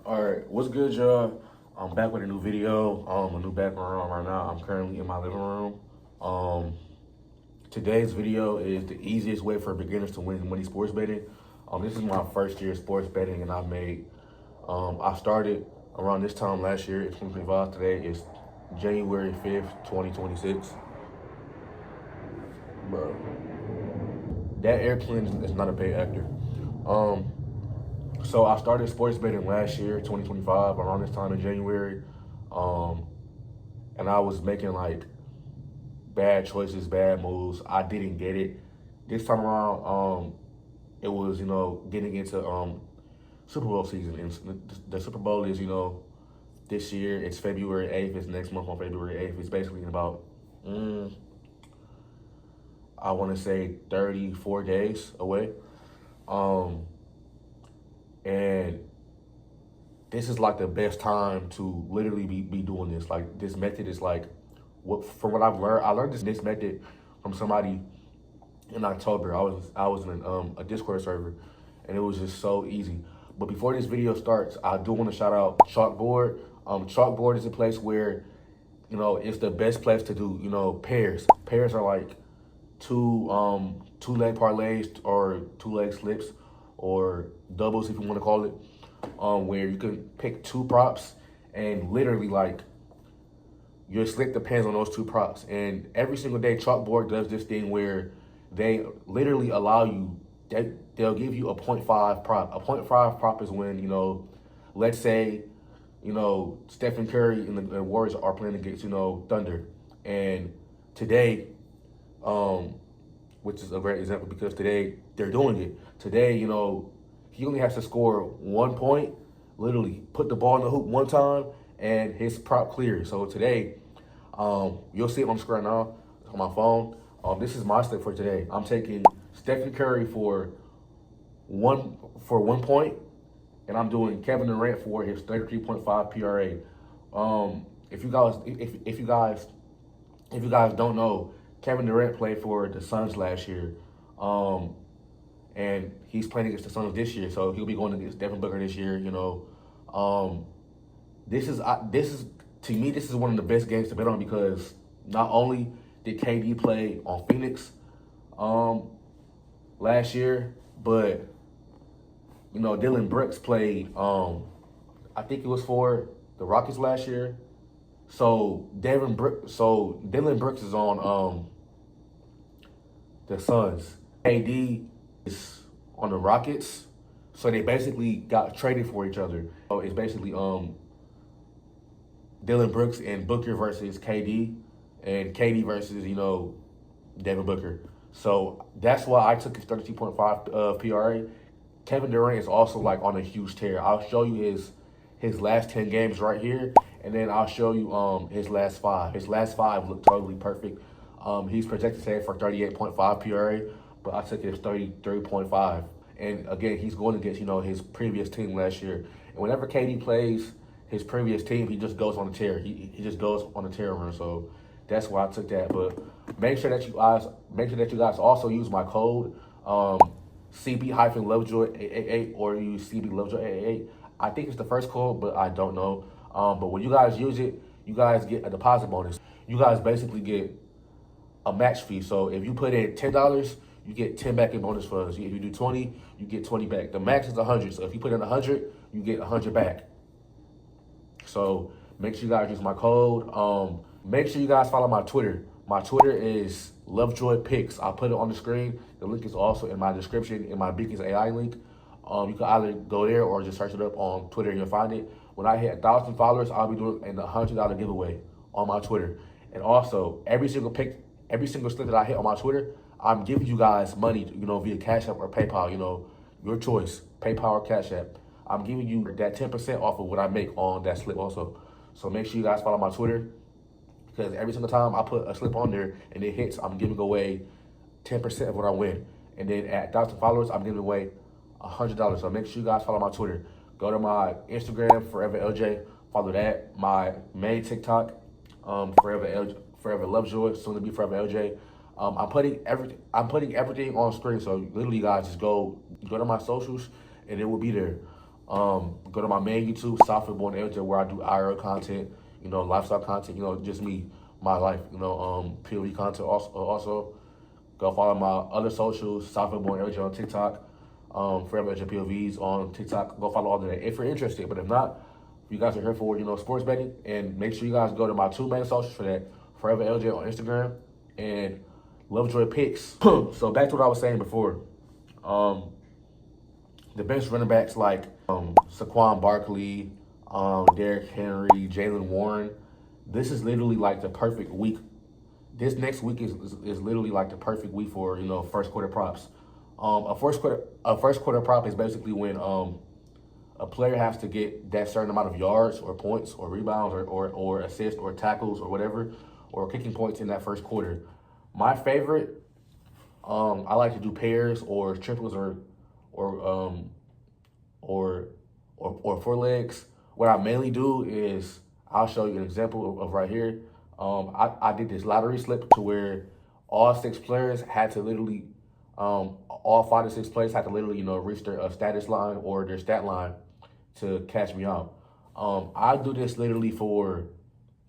All right, what's good, y'all? I'm back with a new video, a new background right now. I'm currently in my living room. Today's video is the easiest way for beginners to win money sports betting. This is my first year sports betting, and I started around this time last year. It's 2025. Today is January 5th, 2026. Bro, that airplane is not a paid actor. So I started sports betting last year, 2025, around this time in January. And I was making like bad choices, bad moves. I didn't get it. This time around, it was, getting into Super Bowl season. And the Super Bowl is, this year, it's February 8th. It's next month on February 8th. It's basically in about, I want to say 34 days away. And this is like the best time to literally be doing this. Like, this method is like, from what I've learned, I learned this method from somebody in October. I was in a Discord server, and it was just so easy. But before this video starts, I do want to shout out Chalkboard. Chalkboard is a place where, it's the best place to do, pairs. Pairs are like two leg parlays or two leg slips, or doubles if you want to call it, where you can pick two props and literally like your slip depends on those two props. And every single day Chalkboard does this thing where they literally allow you, they'll give you a 0.5 prop. A 0.5 prop is when, let's say, Stephen Curry and the Warriors are playing against, Thunder. And today, which is a great example because today they're doing it. Today, he only has to score 1 point, literally put the ball in the hoop one time, and his prop clears. So today, you'll see it on the screen now on my phone. This is my slip for today. I'm taking Stephen Curry for one point, and I'm doing Kevin Durant for his 33.5 PRA. If you guys don't know, Kevin Durant played for the Suns last year, and he's playing against the Suns this year, so he'll be going against Devin Booker this year. This is to me, this is one of the best games to bet on because not only did KD play on Phoenix last year, but Dillon Brooks played. I think it was for the Rockets last year. So Dillon Brooks is on the Suns. KD is on the Rockets, so they basically got traded for each other. So it's basically Dillon Brooks and Booker versus KD, and KD versus Devin Booker. So that's why I took his 32.5 PRA. Kevin Durant is also like on a huge tear. I'll show you his last 10 games right here, and then I'll show you his last 5. His last 5 look totally perfect. He's projected today for 38.5 PRA, but I took his 33.5. And again, he's going against, his previous team last year. And whenever KD plays his previous team, he just goes on a tear. He just goes on a tear run. So that's why I took that. But make sure that you guys also use my code CB-Lovejoy888 or use CB-Lovejoy888. I think it's the first code, but I don't know. But when you guys use it, you guys get a deposit bonus. You guys basically get a match fee. So if you put in $10, you get 10 back in bonus funds. If you do 20, you get 20 back. The max is 100. So if you put in 100, you get 100 back. So make sure you guys use my code. Make sure you guys follow my Twitter. My Twitter is LovejoyPicks. I'll put it on the screen. The link is also in my description in my Beacons AI link. You can either go there or just search it up on Twitter and you'll find it. When I hit 1,000 followers, I'll be doing an $100 giveaway on my Twitter. And also, every single slip that I hit on my Twitter, I'm giving you guys money, via Cash App or PayPal, your choice, PayPal or Cash App. I'm giving you that 10% off of what I make on that slip also. So make sure you guys follow my Twitter, because every single time I put a slip on there and it hits, I'm giving away 10% of what I win. And then at 1,000 followers, I'm giving away $100. So make sure you guys follow my Twitter. Go to my Instagram, forevalj. Follow that. My main TikTok, Forever Lovejoy, soon to be forevalj. I'm putting everything on screen. So literally, guys, just go to my socials, and it will be there. Go to my main YouTube, SouthfieldBornLJ, where I do IRL content, lifestyle content, just me, my life, POV content also. Go follow my other socials, SouthfieldBornLJ on TikTok, forevalj POVs on TikTok. Go follow all of that if you're interested. But if not, you guys are here for, sports betting. And make sure you guys go to my 2 main socials for that, forevalj on Instagram and Lovejoy Picks. So back to what I was saying before. The best running backs like Saquon Barkley, Derrick Henry, Jalen Warren. This is literally like the perfect week. This next week is literally like the perfect week for first quarter props. A first quarter prop is basically when a player has to get that certain amount of yards or points or rebounds or assists or tackles or whatever, or kicking points in that first quarter. My favorite, I like to do pairs or triples or four legs. What I mainly do is, I'll show you an example of right here. I did this lottery slip to where all 6 players had to literally, all 5 to 6 players had to literally, reach their status line or their stat line to catch me out. I do this literally for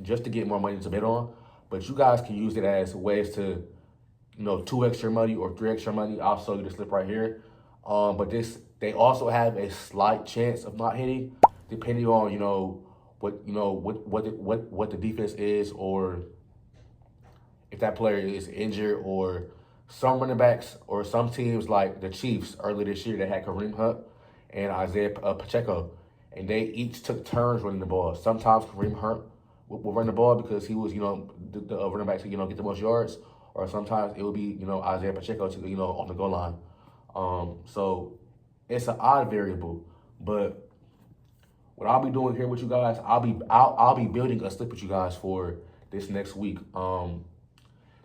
just to get more money to bet on, but you guys can use it as ways to, 2x your money or 3x your money. I'll show you the slip right here. But they also have a slight chance of not hitting, depending on what the defense is, or if that player is injured, or some running backs or some teams like the Chiefs earlier this year, they had Kareem Hunt and Isaiah Pacheco, and they each took turns running the ball. Sometimes Kareem Hunt will run the ball because he was the running back to get the most yards, or sometimes it would be Isaiah Pacheco to on the goal line. So it's an odd variable, but what I'll be doing here with you guys, I'll be building a slip with you guys for this next week.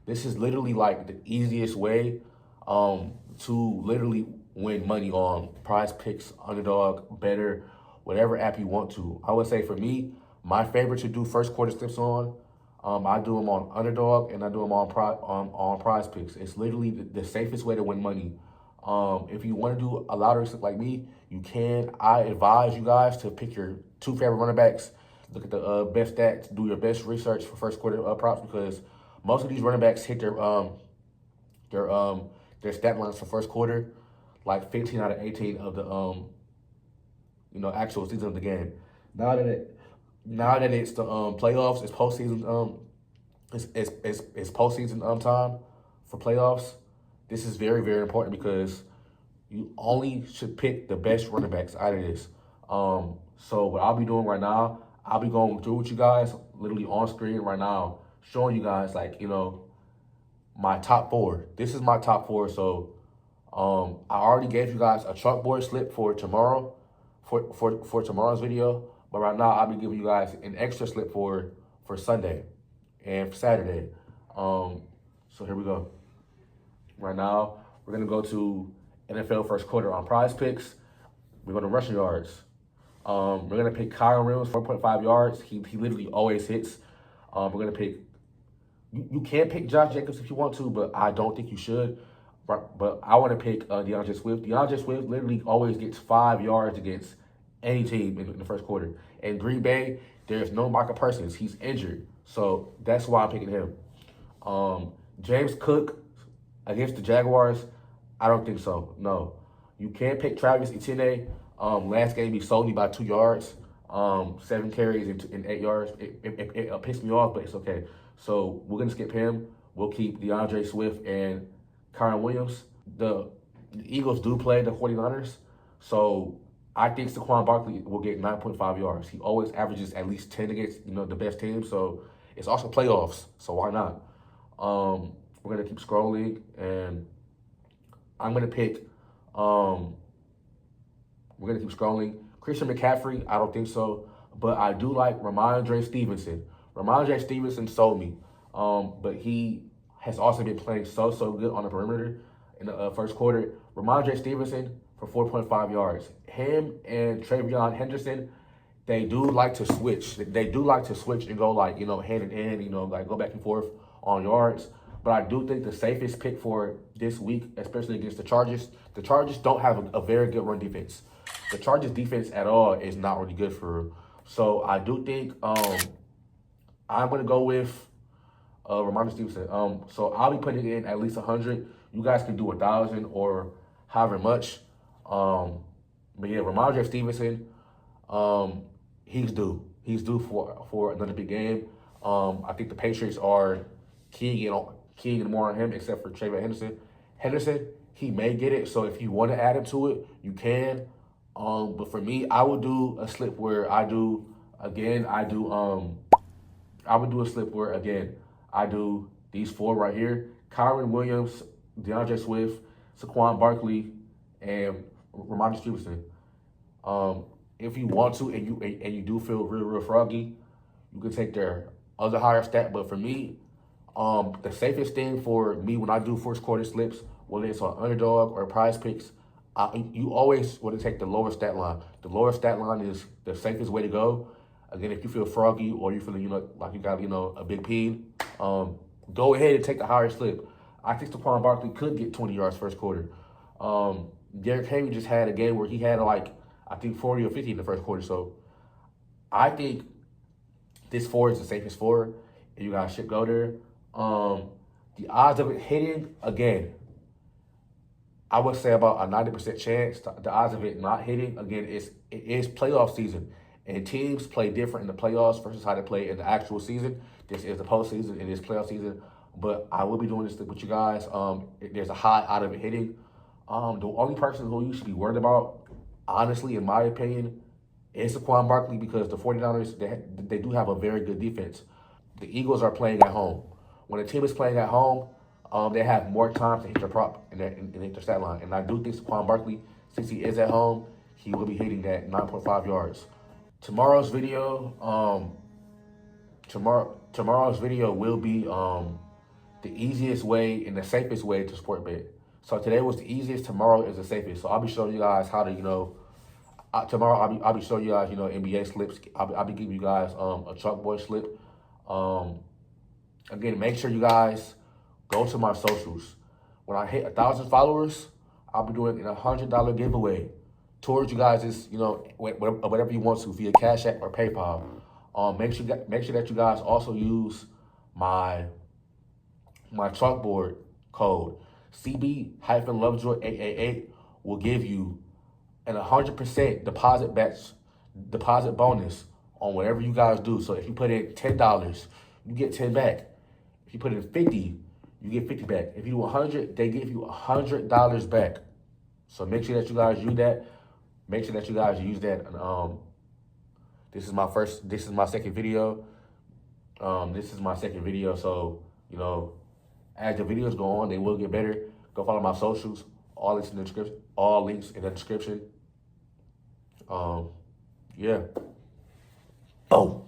This is literally like the easiest way to literally win money on PrizePicks, Underdog, Betr, whatever app you want to. I would say for me, my favorite to do first quarter slips on, I do them on Underdog and I do them on PrizePicks. It's literally the safest way to win money. If you want to do a lottery slip like me, you can. I advise you guys to pick your 2 favorite running backs, look at the best stats, do your best research for first quarter props, because most of these running backs hit their stat lines for first quarter, like 15 out of 18 of the actual season of the game. Now that it's the playoffs, it's postseason it's postseason time for playoffs. This is very, very important because you only should pick the best running backs out of this. So what I'll be doing right now, I'll be going through with you guys, literally on screen right now, showing you guys my top 4. This is my top 4. So I already gave you guys a chalkboard slip for tomorrow, for tomorrow's video. But right now I'll be giving you guys an extra slip for Sunday and for Saturday. So here we go. Right now, we're going to go to NFL first quarter on PrizePicks. We're going to rushing yards. We're going to pick Kyle Williams, 4.5 yards. He literally always hits. We're going to pick, you can pick Josh Jacobs if you want to, but I don't think you should. But I want to pick DeAndre Swift. DeAndre Swift literally always gets 5 yards against any team in the first quarter. In Green Bay, there's no Michael Parsons. He's injured. So that's why I'm picking him. James Cook against the Jaguars, I don't think so. No. You can pick Travis Etienne. Last game, he sold me by 2 yards. 7 carries and 8 yards. It pissed me off, but it's okay. So we're going to skip him. We'll keep DeAndre Swift and Kyron Williams. The Eagles do play the 49ers. So I think Saquon Barkley will get 9.5 yards. He always averages at least 10 against the best team. So it's also playoffs. So why not? We're going to keep scrolling, and I'm going to pick, we're going to keep scrolling. Christian McCaffrey, I don't think so, but I do like Ramondre Stevenson. Ramondre Stevenson sold me, but he has also been playing so good on the perimeter in the first quarter. Ramondre Stevenson for 4.5 yards. Him and Travion Henderson, they do like to switch. They do like to switch and go hand in hand, go back and forth on yards. But I do think the safest pick for this week, especially against the Chargers don't have a very good run defense. the Chargers defense at all is not really good for her. So I do think I'm gonna go with Ramondre Stevenson. So I'll be putting in at least 100. You guys can do 1,000 or however much. But yeah, Ramondre Stevenson, he's due. He's due for another big game. I think the Patriots are keying in more on him, except for Trayvon Henderson. Henderson, he may get it. So if you want to add him to it, you can. But for me, I would do a slip where I would do a slip where again I do these four right here: Kyron Williams, DeAndre Swift, Saquon Barkley, and Ramondre Stevenson. If you want to and you do feel real froggy, you can take their other higher stat. But for me, the safest thing for me when I do first quarter slips, whether it's on Underdog or PrizePicks, you always want to take the lower stat line. The lower stat line is the safest way to go. Again, if you feel froggy or you feel like you got a big peen, go ahead and take the higher slip. I think Saquon Barkley could get 20 yards first quarter. Derrick Henry just had a game where he had I think 40 or 50 in the first quarter. So I think this four is the safest four, and you guys should go there. The odds of it hitting, again, I would say about a 90% chance. The odds of it not hitting, again, it is playoff season. And teams play different in the playoffs versus how they play in the actual season. This is the postseason, it is playoff season. But I will be doing this with you guys. There's a high out of it hitting. The only person who you should be worried about, honestly, in my opinion, is Saquon Barkley, because the 49ers, they do have a very good defense. The Eagles are playing at home. When a team is playing at home, they have more time to hit their prop and hit their stat line. And I do think Saquon Barkley, since he is at home, he will be hitting that 9.5 yards. Tomorrow's video will be the easiest way and the safest way to sport bet. So today was the easiest. Tomorrow is the safest. So I'll be showing you guys how to tomorrow I'll be showing you guys NBA slips. I'll be giving you guys a chalkboard slip. Again, make sure you guys go to my socials. When I hit 1,000 followers, I'll be doing a $100 giveaway towards you guys, whatever you want to, via Cash App or PayPal. Make sure that you guys also use my chalkboard code. CB-Lovejoy888 will give you an 100% deposit bonus on whatever you guys do. So if you put in $10, you get 10 back. If you put in 50, you get 50 back. If you do 100, they give you $100 back. So make sure that you guys use that. Make sure that you guys use that. This is my second video. So, as the videos go on, they will get better. Go follow my socials. All links in the description. Yeah. Boom.